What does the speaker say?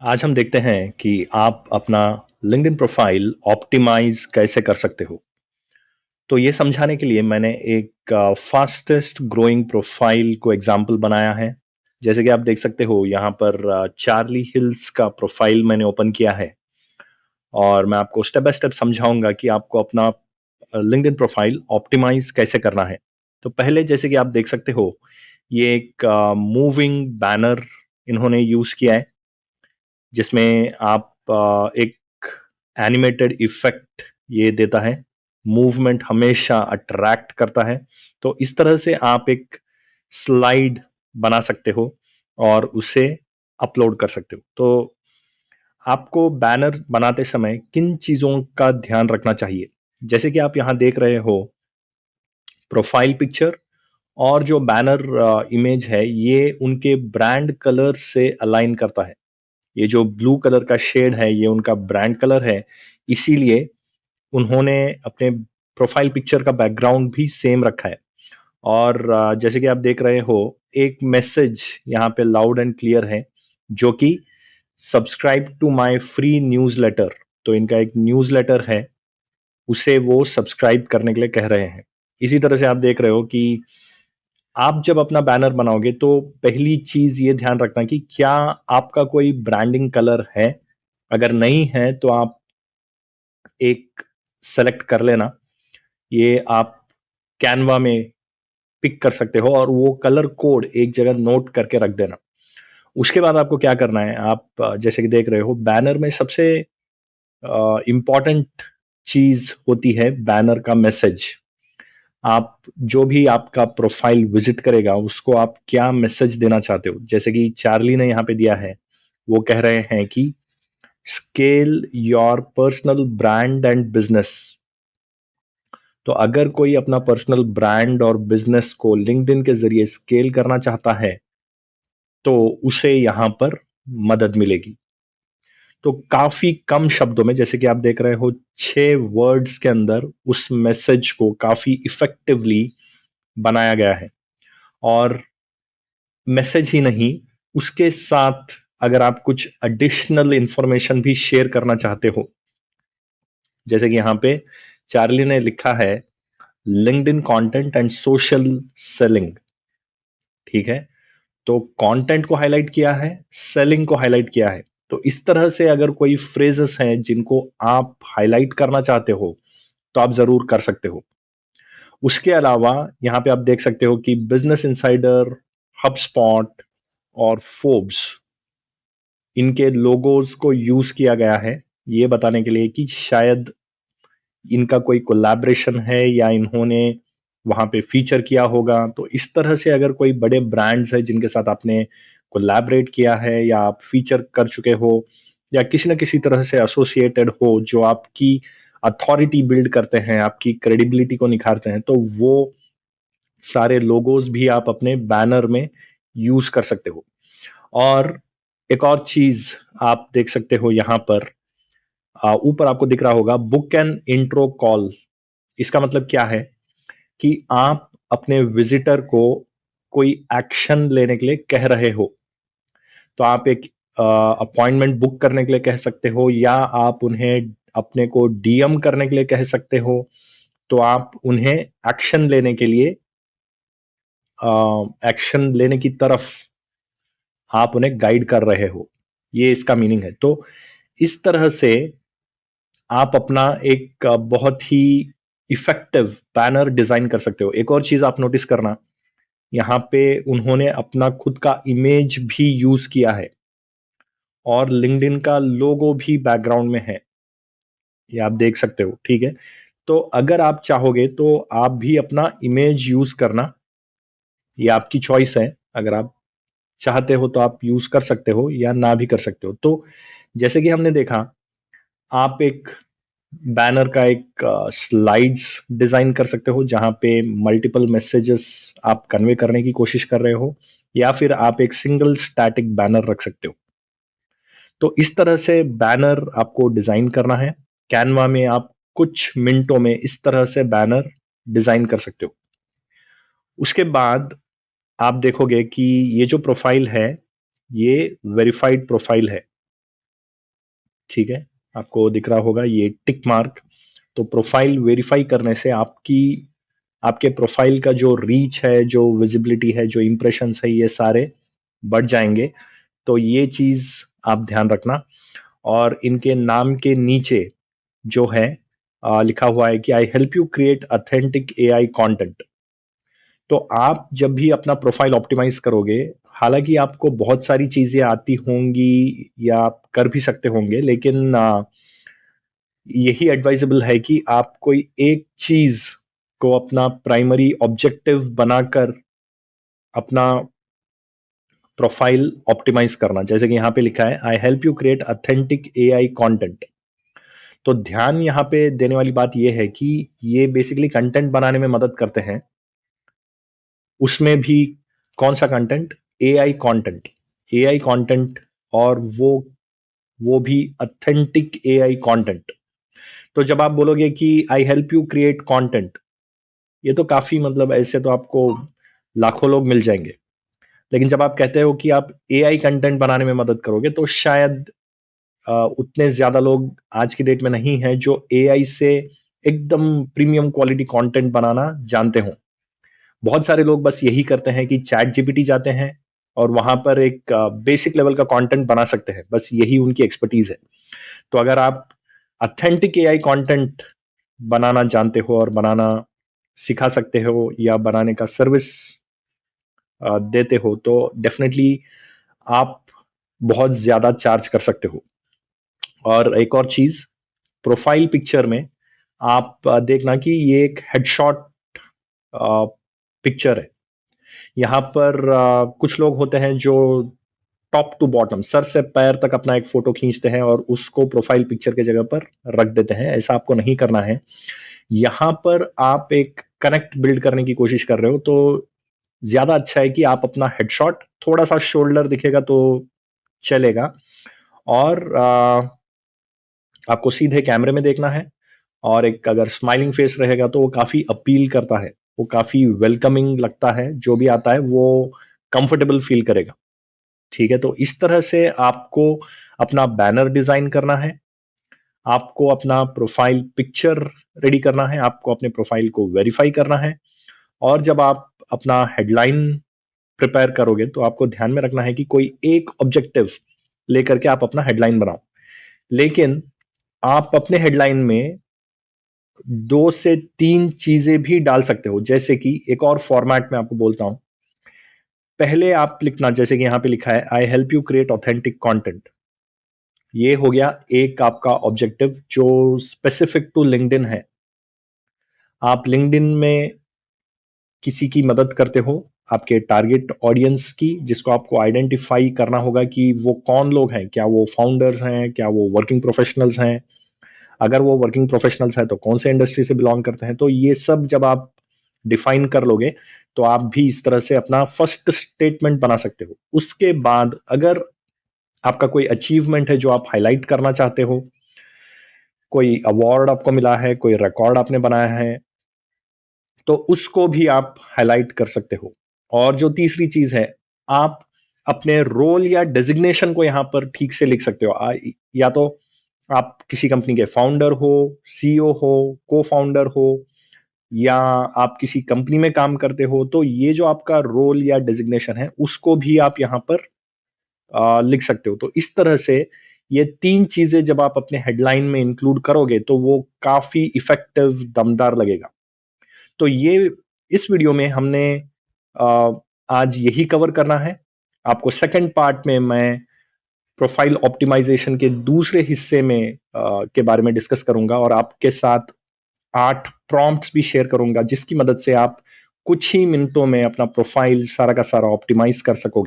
आज हम देखते हैं कि आप अपना लिंक्डइन प्रोफाइल ऑप्टिमाइज कैसे कर सकते हो। तो ये समझाने के लिए मैंने एक फास्टेस्ट ग्रोइंग प्रोफाइल को एग्जांपल बनाया है। जैसे कि आप देख सकते हो यहाँ पर चार्ली हिल्स का प्रोफाइल मैंने ओपन किया है और मैं आपको स्टेप बाय स्टेप समझाऊंगा कि आपको अपना लिंक्डइन प्रोफाइल ऑप्टिमाइज कैसे करना है। तो पहले जैसे कि आप देख सकते हो, ये एक मूविंग बैनर इन्होंने यूज किया है जिसमें आप एक एनिमेटेड इफेक्ट ये देता है। मूवमेंट हमेशा अट्रैक्ट करता है। तो इस तरह से आप एक स्लाइड बना सकते हो और उसे अपलोड कर सकते हो। तो आपको बैनर बनाते समय किन चीज़ों का ध्यान रखना चाहिए? जैसे कि आप यहाँ देख रहे हो, प्रोफाइल पिक्चर और जो बैनर इमेज है ये उनके ब्रांड कलर से अलाइन करता है। ये जो ब्लू कलर का शेड है ये उनका ब्रांड कलर है, इसीलिए उन्होंने अपने प्रोफाइल पिक्चर का बैकग्राउंड भी सेम रखा है। और जैसे कि आप देख रहे हो, एक मैसेज यहाँ पे लाउड एंड क्लियर है जो कि subscribe to my free newsletter. तो इनका एक न्यूज़लेटर है, उसे वो सब्सक्राइब करने के लिए कह रहे हैं। इसी तरह से आप देख रहे हो कि आप जब अपना बैनर बनाओगे तो पहली चीज ये ध्यान रखना कि क्या आपका कोई ब्रांडिंग कलर है। अगर नहीं है तो आप एक सेलेक्ट कर लेना। ये आप कैनवा में पिक कर सकते हो और वो कलर कोड एक जगह नोट करके रख देना। उसके बाद आपको क्या करना है, आप जैसे कि देख रहे हो बैनर में सबसे इम्पॉर्टेंट चीज होती है बैनर का मैसेज। आप जो भी आपका प्रोफाइल विजिट करेगा उसको आप क्या मैसेज देना चाहते हो। जैसे कि चार्ली ने यहाँ पे दिया है, वो कह रहे हैं कि scale your personal brand and business. तो अगर कोई अपना पर्सनल ब्रांड और बिजनेस को लिंक्डइन के जरिए स्केल करना चाहता है तो उसे यहाँ पर मदद मिलेगी। तो काफी कम शब्दों में, जैसे कि आप देख रहे हो, 6 वर्ड्स के अंदर उस मैसेज को काफी इफेक्टिवली बनाया गया है। और मैसेज ही नहीं, उसके साथ अगर आप कुछ एडिशनल इंफॉर्मेशन भी शेयर करना चाहते हो, जैसे कि यहाँ पे चार्ली ने लिखा है LinkedIn content and social selling. ठीक है, तो कंटेंट को हाईलाइट किया है, सेलिंग को हाईलाइट किया है। तो इस तरह से अगर कोई फ्रेजेस हैं जिनको आप हाईलाइट करना चाहते हो तो आप जरूर कर सकते हो। उसके अलावा यहाँ पे आप देख सकते हो कि बिजनेस इंसाइडर, हबस्पॉट और फोर्ब्स, इनके लोगोज को यूज किया गया है ये बताने के लिए कि शायद इनका कोई कोलैबोरेशन है या इन्होंने वहां पे फीचर किया होगा। तो इस तरह से अगर कोई बड़े ब्रांड्स है जिनके साथ आपने कोलैबोरेट किया है या आप फीचर कर चुके हो या किसी न किसी तरह से एसोसिएटेड हो जो आपकी अथॉरिटी बिल्ड करते हैं, आपकी क्रेडिबिलिटी को निखारते हैं, तो वो सारे लोगोज भी आप अपने बैनर में यूज कर सकते हो। और एक और चीज आप देख सकते हो यहाँ पर, ऊपर आपको दिख रहा होगा बुक एन इंट्रो कॉल। इसका मतलब क्या है कि आप अपने विजिटर को कोई एक्शन लेने के लिए कह रहे हो। तो आप एक अपॉइंटमेंट बुक करने के लिए कह सकते हो या आप उन्हें अपने को डीएम करने के लिए कह सकते हो। तो आप उन्हें एक्शन लेने के लिए, एक्शन लेने की तरफ आप उन्हें गाइड कर रहे हो, ये इसका मीनिंग है। तो इस तरह से आप अपना एक बहुत ही इफेक्टिव बैनर डिजाइन कर सकते हो। एक और चीज आप नोटिस करना, यहाँ पे उन्होंने अपना खुद का इमेज भी यूज किया है और लिंक्डइन का लोगो भी बैकग्राउंड में है, ये आप देख सकते हो। ठीक है, तो अगर आप चाहोगे तो आप भी अपना इमेज यूज करना, ये आपकी चॉइस है। अगर आप चाहते हो तो आप यूज कर सकते हो या ना भी कर सकते हो। तो जैसे कि हमने देखा, आप एक बैनर का एक स्लाइड्स डिजाइन कर सकते हो जहां पे मल्टीपल मैसेजेस आप कन्वे करने की कोशिश कर रहे हो, या फिर आप एक सिंगल स्टैटिक बैनर रख सकते हो। तो इस तरह से बैनर आपको डिजाइन करना है। कैनवा में आप कुछ मिनटों में इस तरह से बैनर डिजाइन कर सकते हो। उसके बाद आप देखोगे कि ये जो प्रोफाइल है ये वेरीफाइड प्रोफाइल है। ठीक है, आपको दिख रहा होगा ये टिक मार्क। तो प्रोफाइल वेरीफाई करने से आपके प्रोफाइल का जो रीच है, जो विजिबिलिटी है, जो इम्प्रेशंस है, ये सारे बढ़ जाएंगे। तो ये चीज़ आप ध्यान रखना। और इनके नाम के नीचे जो है लिखा हुआ है कि I help you create authentic AI content. तो आप जब भी अपना प्रोफाइल ऑप्टिमाइज करोगे, हालांकि आपको बहुत सारी चीजें आती होंगी या आप कर भी सकते होंगे, लेकिन यही एडवाइजेबल है कि आप कोई एक चीज को अपना प्राइमरी ऑब्जेक्टिव बनाकर अपना प्रोफाइल ऑप्टिमाइज करना। जैसे कि यहाँ पे लिखा है I help you create authentic AI content. तो ध्यान यहाँ पे देने वाली बात यह है कि ये बेसिकली कंटेंट बनाने में मदद करते हैं। उसमें भी कौन सा content? AI content. AI content, और वो भी ऑथेंटिक एआई कंटेंट। तो जब आप बोलोगे कि I help you create content, ये तो काफी मतलब ऐसे तो आपको लाखों लोग मिल जाएंगे। लेकिन जब आप कहते हो कि आप एआई कंटेंट बनाने में मदद करोगे, तो शायद उतने ज्यादा लोग आज की डेट में नहीं हैं जो एआई से एकदम प्रीमियम क्वालिटी कंटेंट बनाना जानते हों। बहुत सारे लोग बस यही करते हैं कि चैट जीपीटी जाते हैं और वहां पर एक बेसिक लेवल का कंटेंट बना सकते हैं, बस यही उनकी एक्सपर्टीज है। तो अगर आप ऑथेंटिक एआई कंटेंट बनाना जानते हो और बनाना सिखा सकते हो या बनाने का सर्विस देते हो, तो डेफिनेटली आप बहुत ज्यादा चार्ज कर सकते हो। और एक और चीज, प्रोफाइल पिक्चर में आप देखना कि ये एक हेडशॉट पिक्चर है। यहाँ पर कुछ लोग होते हैं जो टॉप टू बॉटम, सर से पैर तक अपना एक फोटो खींचते हैं और उसको प्रोफाइल पिक्चर के जगह पर रख देते हैं। ऐसा आपको नहीं करना है। यहाँ पर आप एक कनेक्ट बिल्ड करने की कोशिश कर रहे हो, तो ज्यादा अच्छा है कि आप अपना हेडशॉट, थोड़ा सा शोल्डर दिखेगा तो चलेगा, और आपको सीधे कैमरे में देखना है। और एक अगर स्माइलिंग फेस रहेगा तो वो काफी अपील करता है, वो काफी वेलकमिंग लगता है। जो भी आता है वो कंफर्टेबल फील करेगा। ठीक है, तो इस तरह से आपको अपना बैनर डिजाइन करना है, आपको अपना प्रोफाइल पिक्चर रेडी करना है, आपको अपने प्रोफाइल को वेरीफाई करना है। और जब आप अपना हेडलाइन प्रिपेयर करोगे, तो आपको ध्यान में रखना है कि कोई एक ऑब्जेक्टिव लेकर के आप अपना हेडलाइन बनाओ। लेकिन आप अपने हेडलाइन में 2 से 3 चीजें भी डाल सकते हो। जैसे कि एक और फॉर्मेट में आपको बोलता हूं। पहले आप लिखना, जैसे कि यहां पे लिखा है I help you create authentic content. ये हो गया एक आपका ऑब्जेक्टिव जो स्पेसिफिक टू लिंक्डइन है। आप लिंक्डइन में किसी की मदद करते हो, आपके टारगेट ऑडियंस की, जिसको आपको आइडेंटिफाई करना होगा कि वो कौन लोग हैं। क्या वो फाउंडर्स हैं? क्या वो वर्किंग प्रोफेशनल्स हैं? अगर वो वर्किंग प्रोफेशनल्स हैं तो कौन से इंडस्ट्री से बिलोंग करते हैं? तो ये सब जब आप डिफाइन कर लोगे, तो आप भी इस तरह से अपना फर्स्ट स्टेटमेंट बना सकते हो। उसके बाद अगर आपका कोई अचीवमेंट है जो आप हाईलाइट करना चाहते हो, कोई अवार्ड आपको मिला है, कोई रिकॉर्ड आपने बनाया है, तो उसको भी आप हाईलाइट कर सकते हो। और जो तीसरी चीज है, आप अपने रोल या डेजिग्नेशन को यहां पर ठीक से लिख सकते हो। या तो आप किसी कंपनी के फाउंडर हो, सीईओ हो, को फाउंडर हो, या आप किसी कंपनी में काम करते हो, तो ये जो आपका रोल या डेजिग्नेशन है, उसको भी आप यहां पर लिख सकते हो। तो इस तरह से ये 3 चीजें जब आप अपने हेडलाइन में इंक्लूड करोगे, तो वो काफी इफेक्टिव, दमदार लगेगा। तो ये इस वीडियो में हमने अ, आज यही कवर करना है। आपको सेकंड पार्ट में मैं प्रोफाइल ऑप्टिमाइजेशन के दूसरे हिस्से में के बारे में डिस्कस करूंगा, और आपके साथ 8 प्रॉम्प्ट्स भी शेयर करूंगा, जिसकी मदद से आप कुछ ही मिनटों में अपना प्रोफाइल सारा का सारा ऑप्टिमाइज कर सकोगे।